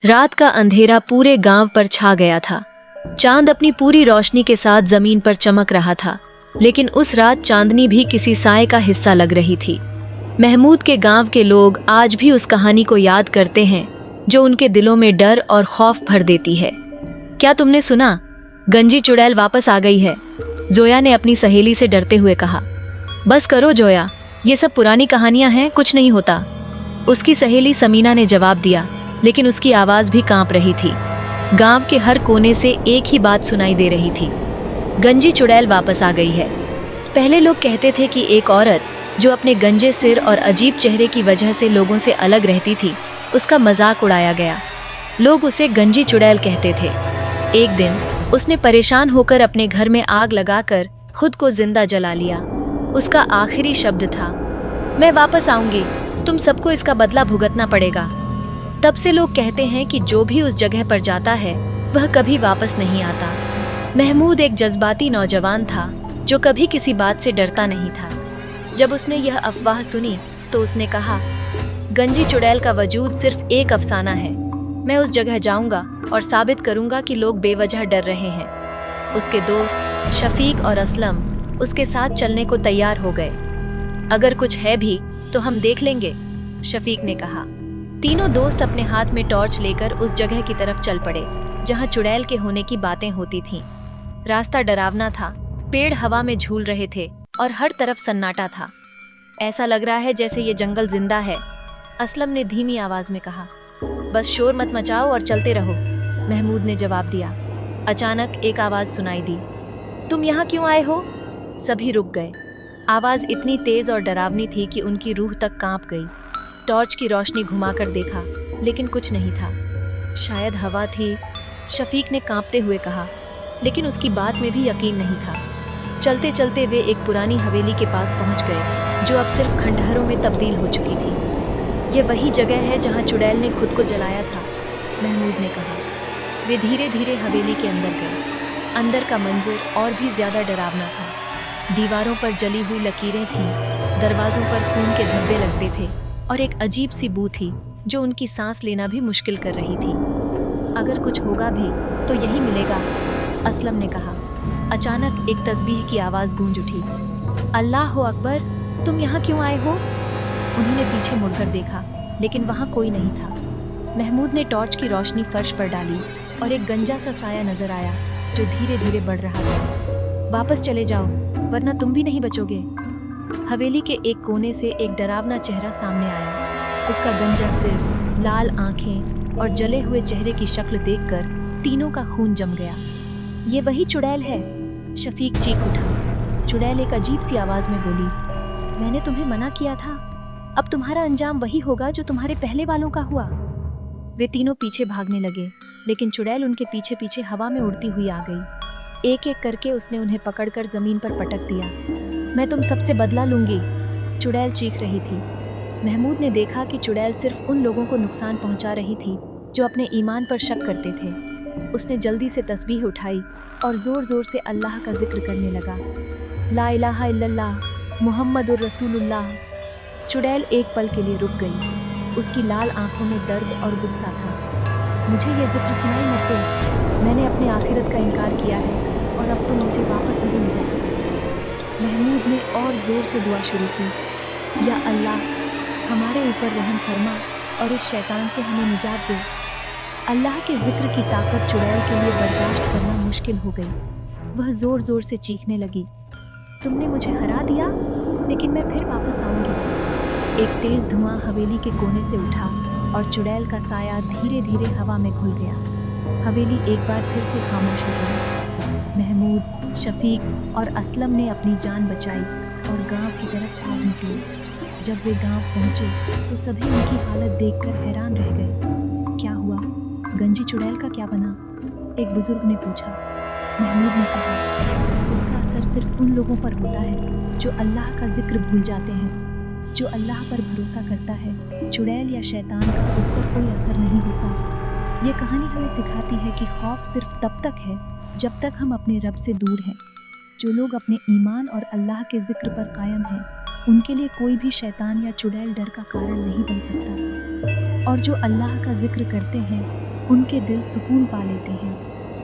रात का अंधेरा पूरे गांव पर छा गया था। चांद अपनी पूरी रोशनी के साथ जमीन पर चमक रहा था, लेकिन उस रात चांदनी भी किसी साए का हिस्सा लग रही थी। महमूद के गांव के लोग आज भी उस कहानी को याद करते हैं जो उनके दिलों में डर और खौफ भर देती है। क्या तुमने सुना? गंजी चुड़ैल वापस आ गई है, जोया ने अपनी सहेली से डरते हुए कहा। बस करो जोया, ये सब पुरानी कहानियां हैं, कुछ नहीं होता, उसकी सहेली समीना ने जवाब दिया, लेकिन उसकी आवाज भी कांप रही थी। गांव के हर कोने से एक ही बात सुनाई दे रही थी, गंजी चुड़ैल वापस आ गई है। पहले लोग कहते थे कि एक औरत जो अपने गंजे सिर और अजीब चेहरे की वजह से लोगों से अलग रहती थी, उसका मजाक उड़ाया गया। लोग उसे गंजी चुड़ैल कहते थे। एक दिन उसने परेशान होकर अपने घर में आग लगाकर खुद को जिंदा जला लिया। उसका आखिरी शब्द था, मैं वापस आऊंगी, तुम सबको इसका बदला भुगतना पड़ेगा। तब से लोग कहते हैं कि जो भी उस जगह पर जाता है वह कभी वापस नहीं आता। महमूद एक जज्बाती नौजवान था जो कभी किसी बात से डरता नहीं था। जब उसने यह अफवाह सुनी तो उसने कहा, गंजी चुड़ैल का वजूद सिर्फ एक अफसाना है। मैं उस जगह जाऊंगा और साबित करूंगा कि लोग बेवजह डर रहे हैं। उसके दोस्त शफीक और असलम उसके साथ चलने को तैयार हो गए। अगर कुछ है भी तो हम देख लेंगे, शफीक ने कहा। तीनों दोस्त अपने हाथ में टॉर्च लेकर उस जगह की तरफ चल पड़े जहां चुड़ैल के होने की बातें होती थीं। रास्ता डरावना था, पेड़ हवा में झूल रहे थे और हर तरफ सन्नाटा था। ऐसा लग रहा है जैसे ये जंगल जिंदा है, असलम ने धीमी आवाज में कहा। बस शोर मत मचाओ और चलते रहो, महमूद ने जवाब दिया। अचानक एक आवाज सुनाई दी, तुम यहाँ क्यों आए हो? सभी रुक गए। आवाज इतनी तेज और डरावनी थी कि उनकी रूह तक कांप गई। टॉर्च की रोशनी घुमाकर देखा, लेकिन कुछ नहीं था। शायद हवा थी, शफीक ने कांपते हुए कहा, लेकिन उसकी बात में भी यकीन नहीं था। चलते चलते वे एक पुरानी हवेली के पास पहुंच गए जो अब सिर्फ खंडहरों में तब्दील हो चुकी थी। ये वही जगह है जहां चुड़ैल ने खुद को जलाया था, महमूद ने कहा। वे धीरे धीरे हवेली के अंदर गए। अंदर का मंजर और भी ज्यादा डरावना था। दीवारों पर जली हुई लकीरें थीं, दरवाजों पर खून के धब्बे लगते थे और एक अजीब सी बू थी जो उनकी सांस लेना भी मुश्किल कर रही थी। अगर कुछ होगा भी तो यही मिलेगा, असलम ने कहा। अचानक एक तस्बीह की आवाज गूंज उठी, अल्लाह हो अकबर, तुम यहाँ क्यों आए हो? उन्होंने पीछे मुड़कर देखा, लेकिन वहाँ कोई नहीं था। महमूद ने टॉर्च की रोशनी फर्श पर डाली और एक गंजा सा साया नजर आया जो धीरे धीरे बढ़ रहा था। वापस चले जाओ, वरना तुम भी नहीं बचोगे। हवेली के एक कोने से एक डरावना चेहरा सामने आया। उसका गंजा सिर, लाल आंखें और जले हुए चेहरे की शक्ल देखकर तीनों का खून जम गया। ये वही चुड़ैल है, शफीक चीख उठा। चुड़ैल एक अजीब सी आवाज में बोली, मैंने तुम्हें मना किया था, अब तुम्हारा अंजाम वही होगा जो तुम्हारे पहले वालों का हुआ। वे तीनों पीछे भागने लगे, लेकिन चुड़ैल उनके पीछे पीछे हवा में उड़ती हुई आ गई। एक एक करके उसने उन्हें पकड़कर जमीन पर पटक दिया। मैं तुम सबसे बदला लूंगी, चुड़ैल चीख रही थी। महमूद ने देखा कि चुड़ैल सिर्फ उन लोगों को नुकसान पहुंचा रही थी जो अपने ईमान पर शक करते थे। उसने जल्दी से तस्बीह उठाई और जोर जोर से अल्लाह का जिक्र करने लगा, ला इलाहा इल्लल्लाह मुहम्मदुर रसूलुल्लाह। चुड़ैल एक पल के लिए रुक गई। उसकी लाल आंखों में दर्द और गुस्सा था। मुझे ये जिक्र सुनाई मत दो, मैंने अपने आखिरत का इनकार किया है और अब तुम मुझे वापस नहीं ले जा सकते। महमूद ने और जोर से दुआ शुरू की, या अल्लाह, हमारे ऊपर रहम फरमा और इस शैतान से हमें निजात दे। अल्लाह के जिक्र की ताकत चुड़ैल के लिए बर्दाश्त करना मुश्किल हो गई। वह जोर जोर से चीखने लगी, तुमने मुझे हरा दिया, लेकिन मैं फिर वापस आऊंगी। एक तेज धुआं हवेली के कोने से उठा और चुड़ैल का साया धीरे धीरे हवा में घुल गया। हवेली एक बार फिर से खामोश हो गई। महमूद, शफीक और असलम ने अपनी जान बचाई और गांव की तरफ भाग निकले। जब वे गांव पहुंचे तो सभी उनकी हालत देखकर हैरान रह गए। क्या हुआ? गंजी चुड़ैल का क्या बना? एक बुजुर्ग ने पूछा। महमूद ने कहा, उसका असर सिर्फ उन लोगों पर होता है जो अल्लाह का जिक्र भूल जाते हैं, जो अल्लाह पर भरोसा करता है। चुड़ैल या शैतान का उस पर कोई असर नहीं होता। ये कहानी हमें सिखाती है कि खौफ सिर्फ तब तक है जब तक हम अपने रब से दूर हैं। जो लोग अपने ईमान और अल्लाह के जिक्र पर कायम हैं, उनके लिए कोई भी शैतान या चुड़ैल डर का कारण नहीं बन सकता। और जो अल्लाह का जिक्र करते हैं ان کے دل سکون پا لیتے ہیں۔